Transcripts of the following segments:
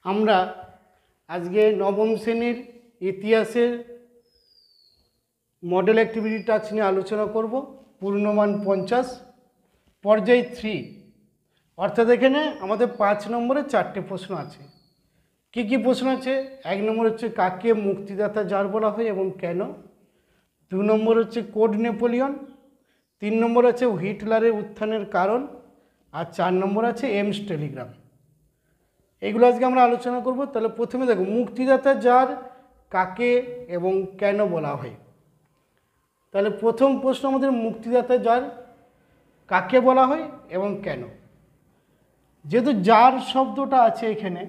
আমরা আজকে নবম শ্রেণীর ইতিহাসের মডেল অ্যাক্টিভিটি টাস্ক নিয়ে আলোচনা করব। পূর্ণমান 50 পর্যায় 3, অর্থাৎ এখানে আমাদের 5 নম্বরে 4টে প্রশ্ন আছে। কি কি প্রশ্ন আছে? 1 নম্বর হচ্ছে কাকে মুক্তিদাতা জার বলা হয় এবং কেন। 2 নম্বর হচ্ছে কোড নেপোলিয়ন। 3 নম্বর আছে হিটলারের উত্থানের কারণ। আর 4 নম্বর আছে এমস টেলিগ্রাম। এইগুলো আজকে আমরা আলোচনা করব। তাহলে প্রথমে দেখো, মুক্তিদাতা জার কাকে এবং কেন বলা হয়। তাহলে প্রথম প্রশ্ন আমাদের, মুক্তিদাতা জার কাকে বলা হয় এবং কেন। যেহেতু জার শব্দটা আছে এখানে,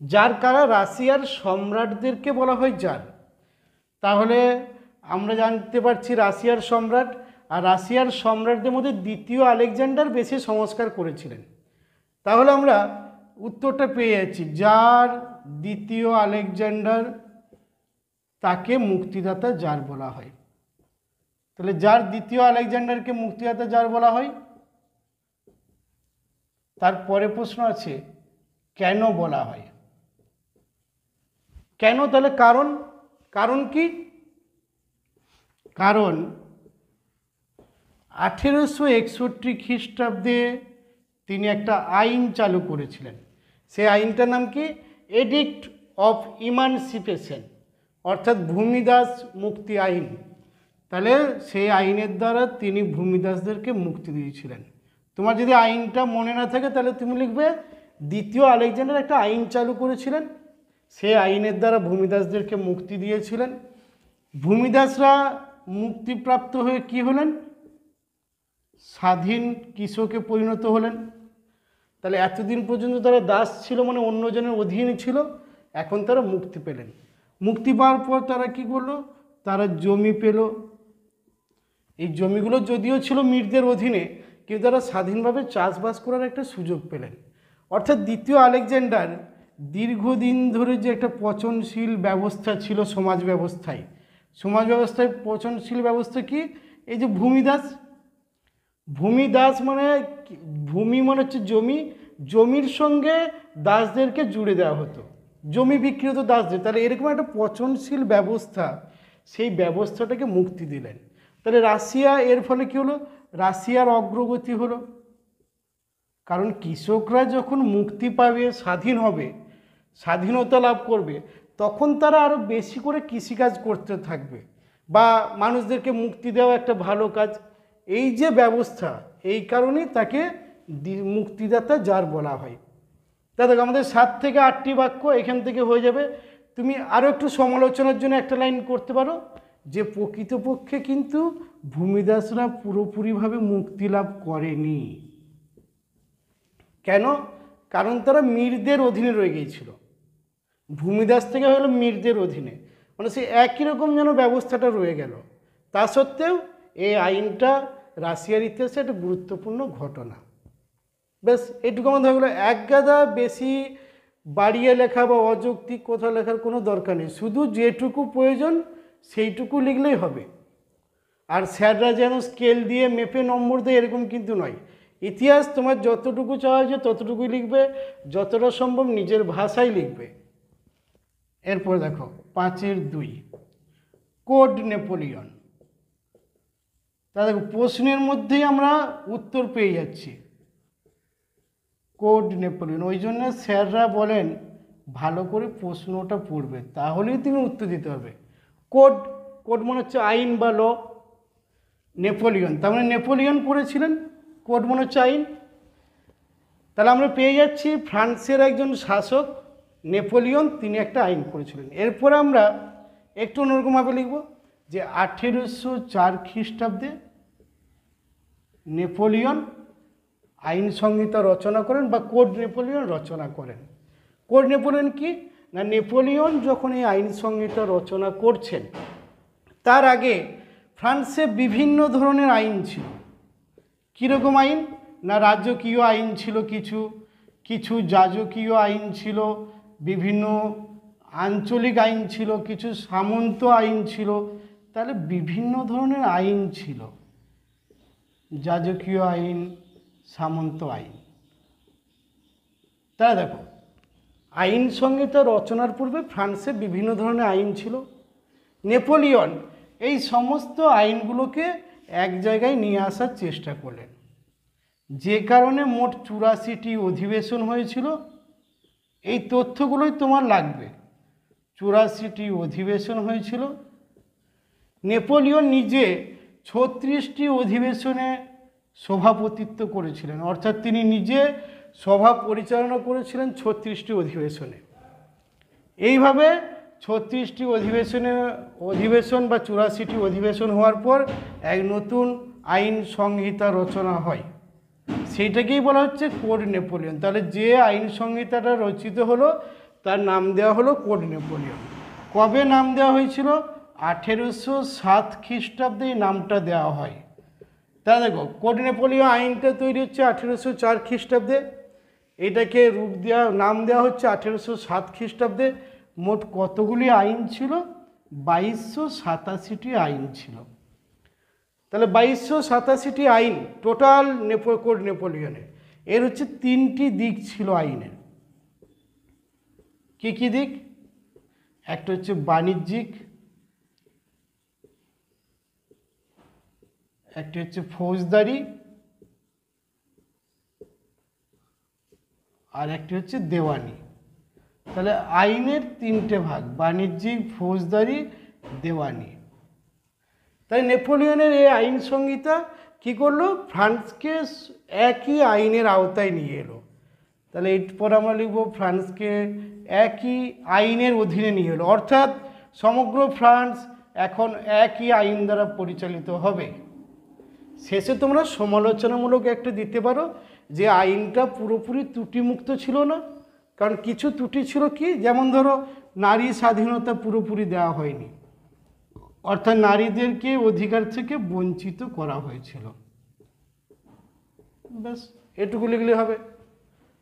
জার কারা? রাশিয়ার সম্রাটদেরকে বলা হয় জার। তাহলে আমরা জানতে পারছি রাশিয়ার সম্রাট, আর রাশিয়ার সম্রাটদের মধ্যে দ্বিতীয় আলেকজান্ডার বেশি সংস্কার করেছিলেন। তাহলে আমরা উত্তরটা পেয়ে যাচ্ছি, জার দ্বিতীয় আলেকজান্ডার, তাকে মুক্তিদাতা জার বলা হয়। তাহলে জার দ্বিতীয় আলেকজান্ডারকে মুক্তিদাতা জার বলা হয়। তারপরে প্রশ্ন আছে কেন বলা হয়। কেন? তাহলে কারণ কি? কারণ 1861 খ্রিস্টাব্দে তিনি একটা আইন চালু করেছিলেন। সেই আইনটার নাম কি? এডিক্ট অফ ইমানসিপেশন, অর্থাৎ ভূমিদাস মুক্তি আইন। তাহলে সেই আইনের দ্বারা তিনি ভূমিদাসদেরকে মুক্তি দিয়েছিলেন। তোমার যদি আইনটা মনে না থাকে তাহলে তুমি লিখবে দ্বিতীয় আলেকজান্ডার একটা আইন চালু করেছিলেন, সেই আইনের দ্বারা ভূমিদাসদেরকে মুক্তি দিয়েছিলেন। ভূমিদাসরা মুক্তিপ্রাপ্ত হয়ে কি হলেন? স্বাধীন কৃষকে পরিণত হলেন। তাহলে এতদিন পর্যন্ত তারা দাস ছিল, মানে অন্যজনের অধীনে ছিল, এখন তারা মুক্তি পেলেন। মুক্তি পাওয়ার পর তারা কি করলো? তারা জমি পেল। এই জমিগুলো যদিও ছিল মীরদের অধীনে, কিন্তু তারা স্বাধীনভাবে চাষবাস করার একটা সুযোগ পেলেন। অর্থাৎ দ্বিতীয় আলেকজান্ডার দীর্ঘদিন ধরে যে একটা পচনশীল ব্যবস্থা ছিল সমাজ ব্যবস্থায় পচনশীল ব্যবস্থা কি? এই যে ভূমিদাস মানে ভূমি মানে হচ্ছে জমি, জমির সঙ্গে দাসদেরকে জুড়ে দেওয়া হতো, জমি বিক্রি হতো দাসদের। তাহলে এরকম একটা পচনশীল ব্যবস্থা, সেই ব্যবস্থাটাকে মুক্তি দিলেন। তাহলে রাশিয়া, এর ফলে কি হলো? রাশিয়ার অগ্রগতি হলো। কারণ কৃষকরা যখন মুক্তি পাবে, স্বাধীন হবে, স্বাধীনতা লাভ করবে, তখন তারা আরও বেশি করে কৃষিকাজ করতে থাকবে, বা মানুষদেরকে মুক্তি দেওয়া একটা ভালো কাজ। এই যে ব্যবস্থা, এই কারণেই তাকে মুক্তিদাতা জার বলা হয়। তা দেখো, আমাদের 7 থেকে 8টি বাক্য এখান থেকে হয়ে যাবে। তুমি আরও একটু সমালোচনার জন্য একটা লাইন করতে পারো, যে প্রকৃতপক্ষে কিন্তু ভূমিদাসরা পুরোপুরিভাবে মুক্তি লাভ করেনি। কেন? কারণ তারা মীরদের অধীনে রয়ে গিয়েছিল। ভূমিদাস থেকে হলো মীরদের অধীনে, মানে সেই একই রকম যেন ব্যবস্থাটা রয়ে গেল। তা সত্ত্বেও এই আইনটা রাশিয়ার ইতিহাসে একটা গুরুত্বপূর্ণ ঘটনা। বেশ, এইটুকু আমাদের হয়ে গেলো। একগাদা বেশি বাড়িয়ে লেখা বা অযৌক্তিক কথা লেখার কোনো দরকার নেই, শুধু যেটুকু প্রয়োজন সেইটুকু লিখলেই হবে। আর স্যাররা যেন স্কেল দিয়ে মেপে নম্বর দেয় এরকম কিন্তু নয়। ইতিহাস তোমার যতটুকু চাওয়া হয়েছে ততটুকুই লিখবে, যতটা সম্ভব নিজের ভাষায় লিখবে। এরপর দেখো 5-এর 2, কোড নেপোলিয়ন। তা দেখো, প্রশ্নের মধ্যেই আমরা উত্তর পেয়ে যাচ্ছি, কোড নেপোলিয়ন। ওই জন্য স্যাররা বলেন ভালো করে প্রশ্নটা পড়বে, তাহলেই তুমি উত্তর দিতে পারবে। কোড মনে হচ্ছে আইন বা ল। নেপোলিয়ন তার মানে নেপোলিয়ন করেছিলেন, কোড মনে হচ্ছে আইন। তাহলে আমরা পেয়ে যাচ্ছি ফ্রান্সের একজন শাসক নেপোলিয়ন, তিনি একটা আইন করেছিলেন। এরপর আমরা একটু অন্যরকমভাবে লিখব, যে 1804 খ্রিস্টাব্দে নেপোলিয়ন আইন সংহিতা রচনা করেন, বা কোড নেপোলিয়ন রচনা করেন। কোড নেপোলিয়ন কি না, নেপোলিয়ন যখন এই আইন সংহিতা রচনা করছেন, তার আগে ফ্রান্সে বিভিন্ন ধরনের আইন ছিল। কীরকম আইন না, রাজকীয় আইন ছিল কিছু, কিছু যাজকীয় আইন ছিল, বিভিন্ন আঞ্চলিক আইন ছিল, কিছু সামন্ত আইন ছিল। তাহলে বিভিন্ন ধরনের আইন ছিল, যাজকীয় আইন, সামন্ত আইন। তাহলে দেখো, আইন সংহিতা রচনার পূর্বে ফ্রান্সে বিভিন্ন ধরনের আইন ছিল। নেপোলিয়ন এই সমস্ত আইনগুলোকে এক জায়গায় নিয়ে আসার চেষ্টা করলেন, যে কারণে মোট 84টি অধিবেশন হয়েছিল। এই তথ্যগুলোই তোমার লাগবে। 84টি অধিবেশন হয়েছিল। নেপোলিয়ন নিজে 36টি অধিবেশনে সভাপতিত্ব করেছিলেন, অর্থাৎ তিনি নিজে সভা পরিচালনা করেছিলেন 36টি অধিবেশনে। এইভাবে 36টি অধিবেশন বা 84টি অধিবেশন হওয়ার পর এক নতুন আইন সংহিতা রচনা হয়, সেইটাকেই বলা হচ্ছে কোড নেপোলিয়ন। তাহলে যে আইন সংহিতাটা রচিত হলো তার নাম দেওয়া হলো কোড নেপোলিয়ন। কবে নাম দেওয়া হয়েছিল? 1807 খ্রিস্টাব্দে এই নামটা দেওয়া হয়। তাহলে দেখো, কোড নেপোলিয়ন আইনটা তৈরি হচ্ছে 1804 খ্রিস্টাব্দে, এটাকে নাম দেওয়া হচ্ছে 1807 খ্রিস্টাব্দে। মোট কতগুলি আইন ছিল? 2287টি আইন ছিল। তাহলে 2287টি আইন টোটাল কোড নেপোলিয়নের। এর হচ্ছে 3টি দিক ছিল আইনের। কি কি দিক? একটা হচ্ছে বাণিজ্যিক, একটি হচ্ছে ফৌজদারি, আর একটি হচ্ছে দেওয়ানি। তাহলে আইনের 3টে ভাগ, বাণিজ্যিক, ফৌজদারি, দেওয়ানি। তাই নেপোলিয়নের এই আইন সংহিতা কি করলো? ফ্রান্সকে একই আইনের আওতায় নিয়ে এলো। তাহলে এরপর আমরা লিখব ফ্রান্সকে একই আইনের অধীনে নিয়ে এলো, অর্থাৎ সমগ্র ফ্রান্স এখন একই আইন দ্বারা পরিচালিত হবে। শেষে তোমরা সমালোচনামূলক একটা দিতে পারো যে আইনটা পুরোপুরি ত্রুটিমুক্ত ছিল না, কারণ কিছু ত্রুটি ছিল। কি? যেমন ধরো, নারী স্বাধীনতা পুরোপুরি দেওয়া হয়নি, অর্থাৎ নারীদেরকে অধিকার থেকে বঞ্চিত করা হয়েছিল। ব্যাস, এটুকু লিখলে হবে,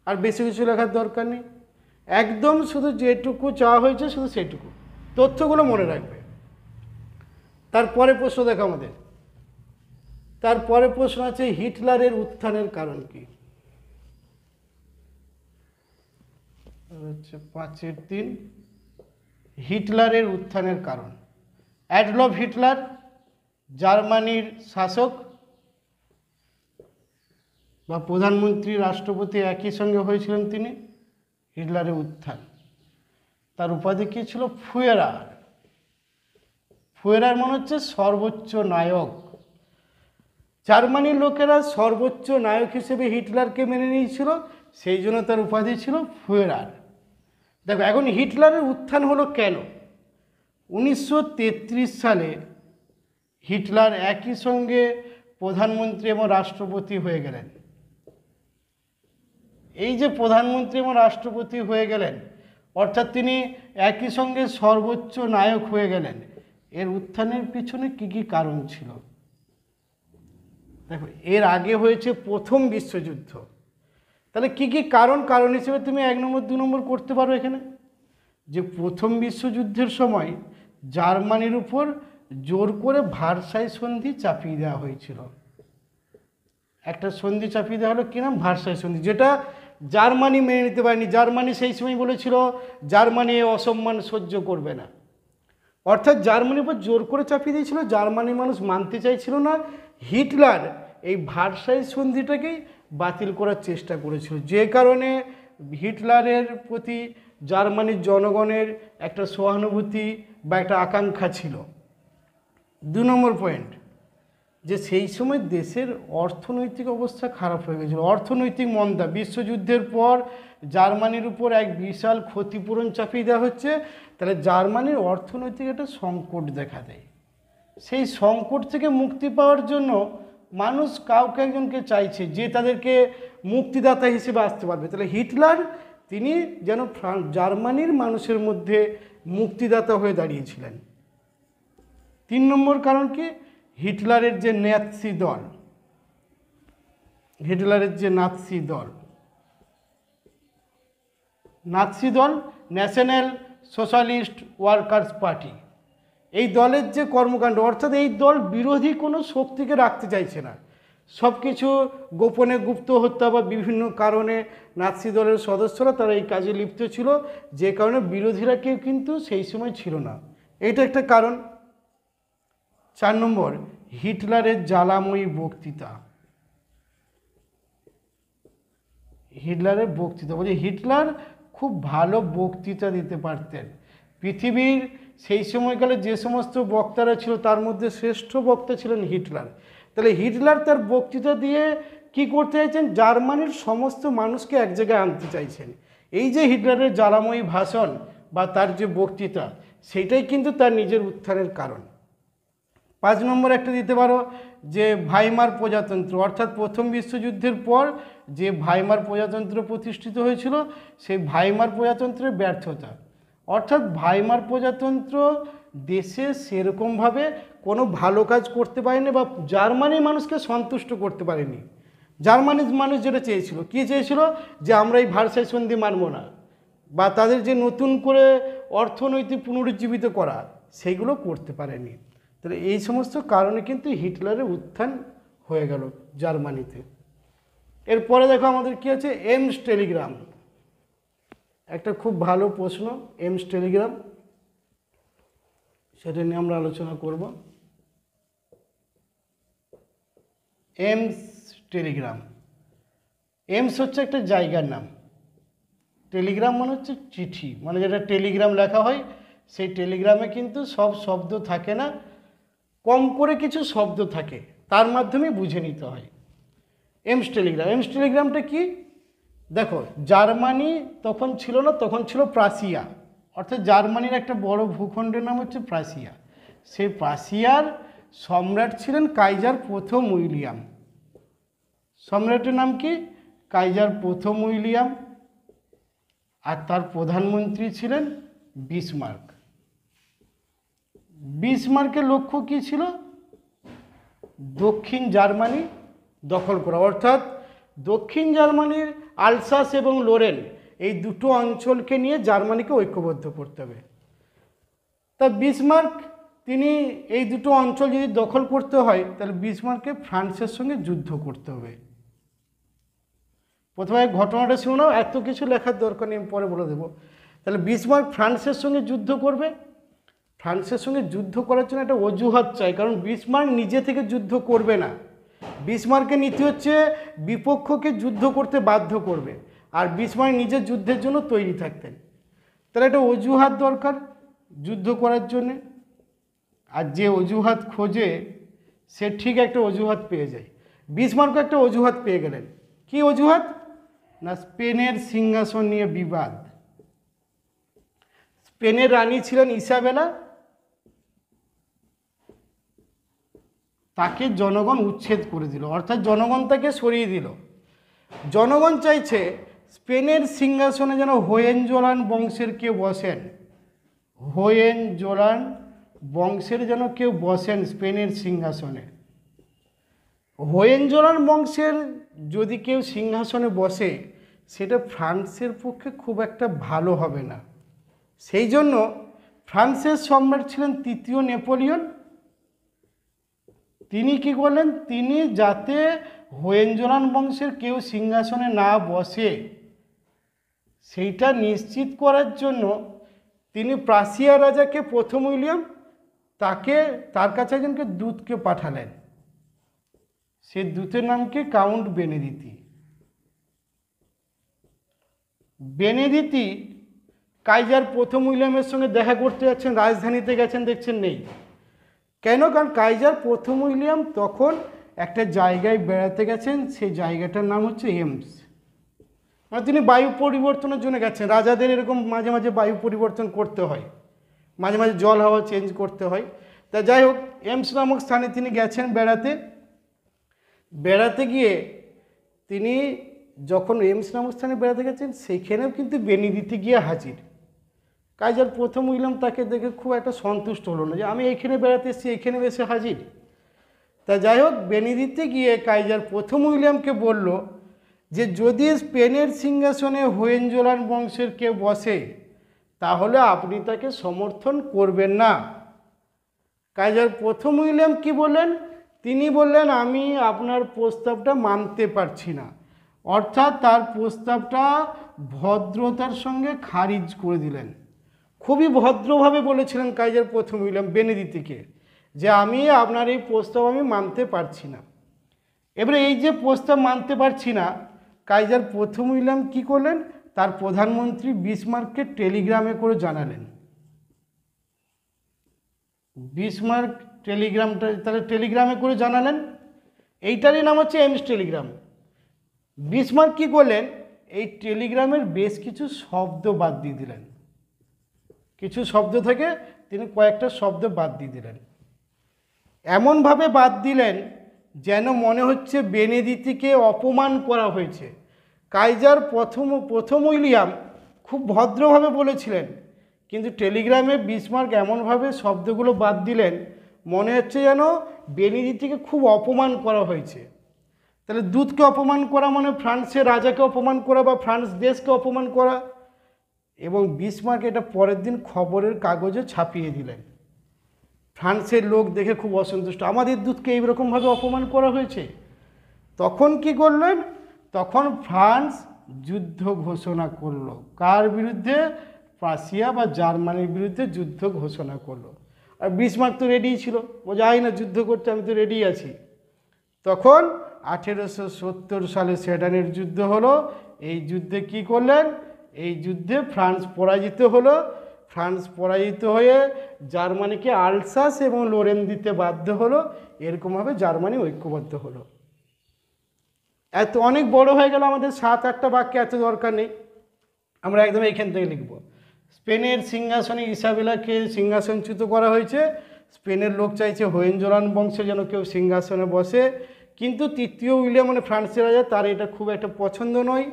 আর বেশি কিছু লেখার দরকার নেই। একদম শুধু যেটুকু চাওয়া হয়েছে শুধু সেটুকু তথ্যগুলো মনে রাখবে। তারপরে প্রশ্ন দেখো আমাদের, তারপরে প্রশ্ন আছে হিটলারের উত্থানের কারণ কি? হচ্ছে 5-3 হিটলারের উত্থানের কারণ। অ্যাডলফ হিটলার জার্মানির শাসক বা প্রধানমন্ত্রী, রাষ্ট্রপতি একই সঙ্গে হয়েছিলেন তিনি। হিটলারের উত্থান, তার উপাধি কী ছিল? ফুয়েরার। ফুয়েরার মানে হচ্ছে সর্বোচ্চ নায়ক। জার্মানির লোকেরা সর্বোচ্চ নায়ক হিসেবে হিটলারকে মেনে নিয়েছিল, সেই জন্য তার উপাধি ছিল ফুয়েরার। দেখো, এখন হিটলারের উত্থান হলো কেন? 1933 সালে হিটলার একই সঙ্গে প্রধানমন্ত্রী এবং রাষ্ট্রপতি হয়ে গেলেন। এই যে প্রধানমন্ত্রী এবং রাষ্ট্রপতি হয়ে গেলেন, অর্থাৎ তিনি একই সঙ্গে সর্বোচ্চ নায়ক হয়ে গেলেন, এর উত্থানের পিছনে কি কি কারণ ছিল? দেখো, এর আগে হয়েছে প্রথম বিশ্বযুদ্ধ। তাহলে কি কি কারণ হিসেবে তুমি 1 নম্বর 2 নম্বর করতে পারো এখানে। যে প্রথম বিশ্বযুদ্ধের সময় জার্মানির উপর জোর করে ভার্সাই সন্ধি চাপিয়ে দেওয়া হয়েছিল। একটা সন্ধি চাপিয়ে দেওয়া হলো, কি নাম? ভার্সাই সন্ধি, যেটা জার্মানি মেনে নিতে পারেনি। জার্মানি সেই সময় বলেছিল জার্মানি অসম্মান সহ্য করবে না, অর্থাৎ জার্মানির উপর জোর করে চাপিয়ে দিয়েছিল। জার্মানির মানুষ মানতে চাইছিল না। হিটলার এই ভার্সাই সন্ধিটাকেই বাতিল করার চেষ্টা করেছিল, যে কারণে হিটলারের প্রতি জার্মানির জনগণের একটা সহানুভূতি বা একটা আকাঙ্ক্ষা ছিল। 2 নম্বর পয়েন্ট, যে সেই সময় দেশের অর্থনৈতিক অবস্থা খারাপ হয়ে গেছিল, অর্থনৈতিক মন্দা। বিশ্বযুদ্ধের পর জার্মানির উপর এক বিশাল ক্ষতিপূরণ চাপিয়ে দেওয়া হচ্ছে, তাহলে জার্মানির অর্থনৈতিক একটা সংকট দেখা দেয়। সেই সংকট থেকে মুক্তি পাওয়ার জন্য মানুষ কাউকে একজনকে চাইছে যে তাদেরকে মুক্তিদাতা হিসেবে আসতে পারবে। তাহলে হিটলার তিনি যেন জার্মানির মানুষের মধ্যে মুক্তিদাতা হয়ে দাঁড়িয়েছিলেন। 3 নম্বর কারণ কি? হিটলারের যে নাৎসি দল, নাৎসি দল ন্যাশনাল সোশ্যালিস্ট ওয়ার্কার্স পার্টি, এই দলের যে কর্মকাণ্ড, অর্থাৎ এই দল বিরোধী কোনো শক্তিকে রাখতে চাইছে না। সব কিছু গোপনে গুপ্ত হত্যা বা বিভিন্ন কারণে নাৎসি দলের সদস্যরা তারা এই কাজে লিপ্ত ছিল, যে কারণে বিরোধীরা কেউ কিন্তু সেই সময় ছিল না। এটা একটা কারণ। 4 নম্বর, হিটলারের জ্বালাময়ী বক্তৃতা। হিটলারের বক্তৃতা বলছে হিটলার খুব ভালো বক্তৃতা দিতে পারতেন। পৃথিবীর সেই সময়কালে যে সমস্ত বক্তারা ছিল তার মধ্যে শ্রেষ্ঠ বক্তা ছিলেন হিটলার। তাহলে হিটলার তার বক্তৃতা দিয়ে কি করতে চাইছেন? জার্মানির সমস্ত মানুষকে এক জায়গায় আনতে চাইছেন। এই যে হিটলারের জ্বালাময়ী ভাষণ বা তার যে বক্তৃতা, সেইটাই কিন্তু তার নিজের উত্থানের কারণ। 5 নম্বর একটা দিতে পারো যে ভাইমার প্রজাতন্ত্র, অর্থাৎ প্রথম বিশ্বযুদ্ধের পর যে ভাইমার প্রজাতন্ত্র প্রতিষ্ঠিত হয়েছিল, সেই ভাইমার প্রজাতন্ত্রের ব্যর্থতা। অর্থাৎ ভাইমার প্রজাতন্ত্র দেশে সেরকমভাবে কোনো ভালো কাজ করতে পারেনি বা জার্মানির মানুষকে সন্তুষ্ট করতে পারেনি। জার্মানির মানুষ যেটা চেয়েছিল, কী চেয়েছিল? যে আমরা এই ভার্সাই সন্ধি মানব না, বা তাদের যে নতুন করে অর্থনৈতিক পুনরুজ্জীবিত করা, সেইগুলো করতে পারেনি। তাহলে এই সমস্ত কারণে কিন্তু হিটলারের উত্থান হয়ে গেল জার্মানিতে। এরপরে দেখো আমাদের কি আছে, এমস টেলিগ্রাম। একটা খুব ভালো প্রশ্ন, এমস টেলিগ্রাম, সেটা নিয়ে আমরা আলোচনা করব। এমস টেলিগ্রাম, এমস হচ্ছে একটা জায়গার নাম, টেলিগ্রাম মানে হচ্ছে চিঠি, মানে যেটা টেলিগ্রাম লেখা হয়, সেই টেলিগ্রামে কিন্তু সব শব্দ থাকে না, কম করে কিছু শব্দ থাকে, তার মাধ্যমে বুঝে নিতে হয়। এমস টেলিগ্রাম, এমস টেলিগ্রামটা কি? দেখো, জার্মানি তখন ছিল না, তখন ছিল প্রাশিয়া, অর্থাৎ জার্মানির একটা বড় ভূখণ্ডের নাম হচ্ছে প্রাশিয়া। সেই প্রাশিয়ার সম্রাট ছিলেন কাইজার প্রথম উইলিয়াম। সম্রাটের নাম কি? কাইজার প্রথম উইলিয়াম। আর তার প্রধানমন্ত্রী ছিলেন বিসমার্ক। বিসমার্কের লক্ষ্য কী ছিল? দক্ষিণ জার্মানি দখল করা, অর্থাৎ দক্ষিণ জার্মানির আলসাস এবং লোরেন এই দুটো অঞ্চলকে নিয়ে জার্মানিকে ঐক্যবদ্ধ করতে হবে। তা বিসমার্ক তিনি এই দুটো অঞ্চল যদি দখল করতে হয়, তাহলে বিসমার্ককে ফ্রান্সের সঙ্গে যুদ্ধ করতে হবে। প্রথমে ঘটনাটা শুনো, এত কিছু লেখার দরকার নেই, পরে বলে দেবো। তাহলে বিসমার্ক ফ্রান্সের সঙ্গে যুদ্ধ করবে। ফ্রান্সের সঙ্গে যুদ্ধ করার জন্য একটা অজুহাত চাই, কারণ বিসমার্ক নিজে থেকে যুদ্ধ করবে না। বিসমার্কের নীতি হচ্ছে বিপক্ষকে যুদ্ধ করতে বাধ্য করবে, আর বিসমার্ক নিজের যুদ্ধের জন্য তৈরি থাকতেন। তাহলে একটা অজুহাত দরকার যুদ্ধ করার জন্যে, আর যে অজুহাত খোঁজে সে ঠিক একটা অজুহাত পেয়ে যায়। বিসমার্ক একটা অজুহাত পেয়ে গেলেন। কি অজুহাত? না, স্পেনের সিংহাসন নিয়ে বিবাদ। স্পেনের রানী ছিলেন ইসাবেলা, তাকে জনগণ উচ্ছেদ করে দিল, অর্থাৎ জনগণ তাকে সরিয়ে দিল। জনগণ চাইছে স্পেনের সিংহাসনে যেন হোয়েনজোলান বংশের কেউ বসেন, হোয়েনজোলান বংশের যেন কেউ বসেন স্পেনের সিংহাসনে। হোয়েনজোলান বংশের যদি কেউ সিংহাসনে বসে, সেটা ফ্রান্সের পক্ষে খুব একটা ভালো হবে না। সেই জন্য ফ্রান্সের সম্রাট ছিলেন তৃতীয় নেপোলিয়ন। তিনি কি করলেন? তিনি যাতে হোয়েনজোলান বংশের কেউ সিংহাসনে না বসে, সেইটা নিশ্চিত করার জন্য তিনি প্রাশিয়া রাজাকে প্রথম উইলিয়াম তার কাছে একজনকে দূতকে পাঠালেন। সেই দূতের নাম কি? কাউন্ট বেনেদিতি। বেনেদিতি কাইজার প্রথম উইলিয়ামের সঙ্গে দেখা করতে যাচ্ছেন, রাজধানীতে গেছেন, দেখছেন নেই। কেন? কারণ কাইজার প্রথম উইলিয়াম তখন একটা জায়গায় বেড়াতে গেছেন, সেই জায়গাটার নাম হচ্ছে এমস। মানে তিনি বায়ু পরিবর্তনের জন্য গেছেন। রাজাদের এরকম মাঝে মাঝে বায়ু পরিবর্তন করতে হয়, মাঝে মাঝে জল হাওয়া চেঞ্জ করতে হয়। তা যাই হোক, এমস নামক স্থানে তিনি গেছেন বেড়াতে গিয়ে তিনি যখন এমস নামক স্থানে বেড়াতে গেছেন, সেইখানেও কিন্তু বেনেদিতি গিয়ে হাজির। কাইজার প্রথম উইলিয়াম তাকে দেখে খুব একটা সন্তুষ্ট হলো না, যে আমি এইখানে বেড়াতে এসেছি, এইখানে এসে হাজির। তা যাই হোক, বেনেদিতি গিয়ে কাইজার প্রথম উইলিয়ামকে বলল যে যদি স্পেনের সিংহাসনে হোয়েনজোলান বংশের কেউ বসে, তাহলে আপনি তাকে সমর্থন করবেন না। কাইজার প্রথম উইলিয়াম কি বললেন? তিনি বললেন আমি আপনার প্রস্তাবটা মানতে পারছি না, অর্থাৎ তার প্রস্তাবটা ভদ্রতার সঙ্গে খারিজ করে দিলেন। খুবই ভদ্রভাবে বলেছিলেন কাইজার প্রথম উইলিয়াম বেনেডিক্টকে যে আমি আপনার এই প্রস্তাব আমি মানতে পারছি না। এবারে এই যে প্রস্তাব মানতে পারছি না, কাইজার প্রথম উইলিয়াম কী করলেন, তার প্রধানমন্ত্রী বিসমার্ককে টেলিগ্রামে করে জানালেন। বিসমার্ক টেলিগ্রামটা তাহলে টেলিগ্রামে করে জানালেন, এইটারই নাম হচ্ছে এমস টেলিগ্রাম। বিসমার্ক কী করলেন, এই টেলিগ্রামের বেশ কিছু শব্দ বাদ দিয়ে দিলেন, কিছু শব্দ থেকে তিনি কয়েকটা শব্দ বাদ দিয়ে দিলেন। এমনভাবে বাদ দিলেন যেন মনে হচ্ছে বেনেডিক্টকে অপমান করা হয়েছে। কাইজার প্রথম উইলিয়াম খুব ভদ্রভাবে বলেছিলেন, কিন্তু টেলিগ্রামে বিসমার্ক এমনভাবে শব্দগুলো বাদ দিলেন মনে হচ্ছে যেন বেনেডিক্টকে খুব অপমান করা হয়েছে। তাহলে দূতকে অপমান করা মানে ফ্রান্সের রাজাকে অপমান করা বা ফ্রান্স দেশকে অপমান করা। এবং বিসমার্ক এটা পরের দিন খবরের কাগজে ছাপিয়ে দিলেন। ফ্রান্সের লোক দেখে খুব অসন্তুষ্ট, আমাদের দূতকে এইরকমভাবে অপমান করা হয়েছে। তখন কি করলেন, তখন ফ্রান্স যুদ্ধ ঘোষণা করলো। কার বিরুদ্ধে? রাশিয়া বা জার্মানির বিরুদ্ধে যুদ্ধ ঘোষণা করলো। আর বিসমার্ক তো রেডি ছিল, ও যাই না যুদ্ধ করতে, আমি তো রেডি আছি। তখন 1870 সালে সেডানের যুদ্ধ হলো। এই যুদ্ধে কি করলেন, এই যুদ্ধে ফ্রান্স পরাজিত হলো। ফ্রান্স পরাজিত হয়ে জার্মানিকে আলসাস এবং লোরেন দিতে বাধ্য হলো। এরকমভাবে জার্মানি ঐক্যবদ্ধ হলো। এত অনেক বড় হয়ে গেল, আমাদের 7-8টা বাক্যে এত দরকার নেই, আমরা একদম এইখান থেকে লিখব। স্পেনের সিংহাসনে ইসাবেলাকে সিংহাসনচ্যুত করা হয়েছে। স্পেনের লোক চাইছে হোয়েনজোলান বংশে যেন কেউ সিংহাসনে বসে, কিন্তু তৃতীয় উইলিয়াম মানে ফ্রান্সের রাজা, তার এটা খুব একটা পছন্দ নয়।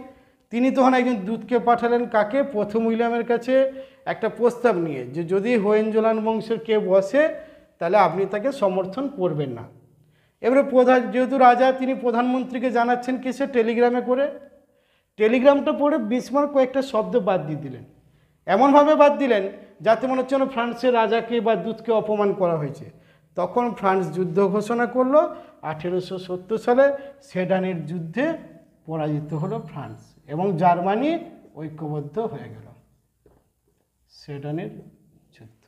তিনি তখন একজন দূতকে পাঠালেন কাকে, প্রথম উইলিয়ামের কাছে একটা প্রস্তাব নিয়ে, যে যদি হোয়েনজোলান বংশের কেউ বসে তাহলে আপনি তাকে সমর্থন করবেন না। এবারে যেহেতু রাজা, তিনি প্রধানমন্ত্রীকে জানাচ্ছেন কিসে, টেলিগ্রামে করে। টেলিগ্রামটা পড়ে বিসমার্ক কয়েকটা শব্দ বাদ দিয়ে দিলেন, এমনভাবে বাদ দিলেন যাতে মনে হচ্ছে না ফ্রান্সের রাজাকে বা দূতকে অপমান করা হয়েছে। তখন ফ্রান্স যুদ্ধ ঘোষণা করলো। 1870 সালে সেডানের যুদ্ধে পরাজিত হলো ফ্রান্স এবং জার্মানি ঐক্যবদ্ধ হয়ে গেল। সেডানের যুদ্ধ।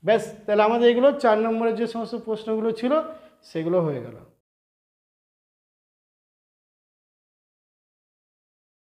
ব্যাস, তাহলে আমাদের এগুলো 4 নম্বরের যে সমস্ত প্রশ্নগুলো ছিল সেগুলো হয়ে গেল।